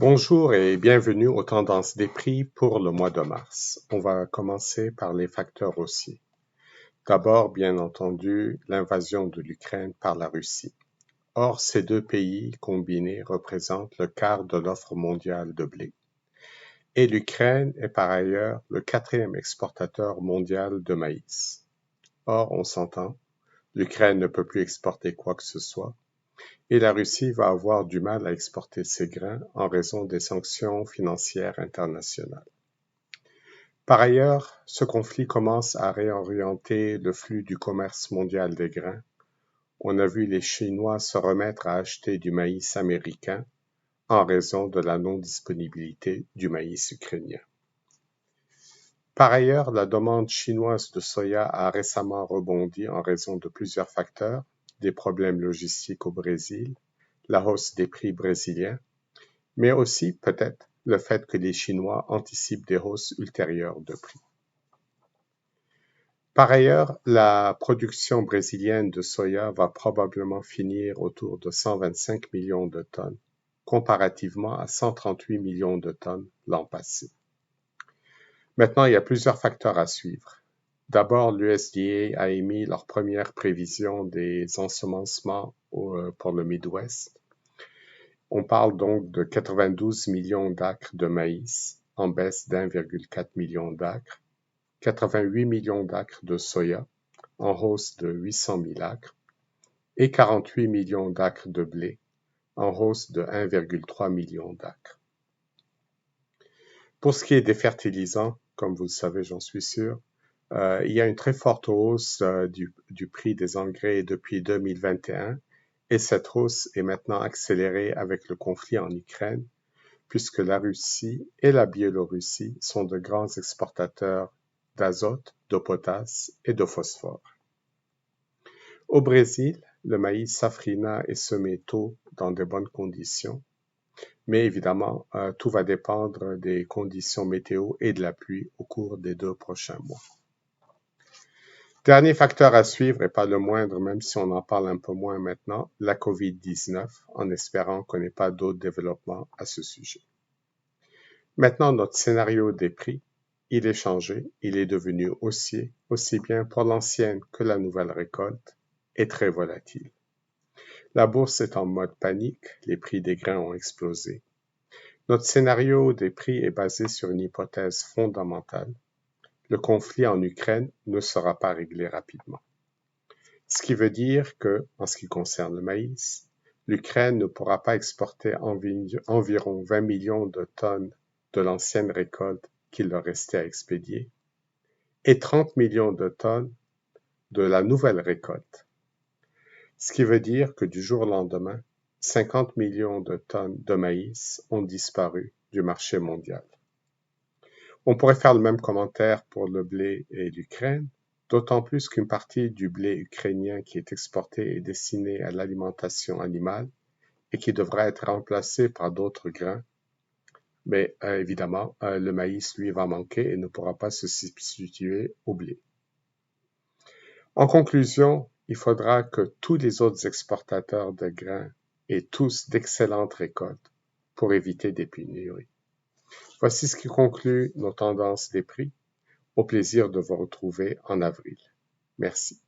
Bonjour et bienvenue aux tendances des prix pour le mois de mars. On va commencer par les facteurs haussiers. D'abord, bien entendu, l'invasion de l'Ukraine par la Russie. Or, ces deux pays combinés représentent le quart de l'offre mondiale de blé. Et l'Ukraine est par ailleurs le quatrième exportateur mondial de maïs. Or, on s'entend, l'Ukraine ne peut plus exporter quoi que ce soit. Et la Russie va avoir du mal à exporter ses grains en raison des sanctions financières internationales. Par ailleurs, ce conflit commence à réorienter le flux du commerce mondial des grains. On a vu les Chinois se remettre à acheter du maïs américain en raison de la non-disponibilité du maïs ukrainien. Par ailleurs, la demande chinoise de soya a récemment rebondi en raison de plusieurs facteurs, des problèmes logistiques au Brésil, la hausse des prix brésiliens, mais aussi peut-être le fait que les Chinois anticipent des hausses ultérieures de prix. Par ailleurs, la production brésilienne de soya va probablement finir autour de 125 millions de tonnes, comparativement à 138 millions de tonnes l'an passé. Maintenant, il y a plusieurs facteurs à suivre. D'abord, l'USDA a émis leur première prévision des ensemencements pour le Midwest. On parle donc de 92 millions d'acres de maïs, en baisse d'1,4 million d'acres, 88 millions d'acres de soya, en hausse de 800 000 acres, et 48 millions d'acres de blé, en hausse de 1,3 million d'acres. Pour ce qui est des fertilisants, comme vous le savez, j'en suis sûr, il y a une très forte hausse du prix des engrais depuis 2021 et cette hausse est maintenant accélérée avec le conflit en Ukraine puisque la Russie et la Biélorussie sont de grands exportateurs d'azote, de potasse et de phosphore. Au Brésil, le maïs safrina est semé tôt dans de bonnes conditions. Mais évidemment, tout va dépendre des conditions météo et de la pluie au cours des 2 prochains mois. Dernier facteur à suivre, et pas le moindre, même si on en parle un peu moins maintenant, la COVID-19, en espérant qu'on n'ait pas d'autres développements à ce sujet. Maintenant, notre scénario des prix, il est changé, il est devenu haussier, aussi bien pour l'ancienne que la nouvelle récolte, et très volatile. La bourse est en mode panique, les prix des grains ont explosé. Notre scénario des prix est basé sur une hypothèse fondamentale. Le conflit en Ukraine ne sera pas réglé rapidement. Ce qui veut dire que, en ce qui concerne le maïs, l'Ukraine ne pourra pas exporter environ 20 millions de tonnes de l'ancienne récolte qu'il leur restait à expédier et 30 millions de tonnes de la nouvelle récolte. Ce qui veut dire que du jour au lendemain, 50 millions de tonnes de maïs ont disparu du marché mondial. On pourrait faire le même commentaire pour le blé et l'Ukraine, d'autant plus qu'une partie du blé ukrainien qui est exporté est destiné à l'alimentation animale et qui devra être remplacé par d'autres grains. Mais évidemment, le maïs, lui, va manquer et ne pourra pas se substituer au blé. En conclusion, il faudra que tous les autres exportateurs de grains aient tous d'excellentes récoltes pour éviter des pénuries. Voici ce qui conclut nos tendances des prix. Au plaisir de vous retrouver en avril. Merci.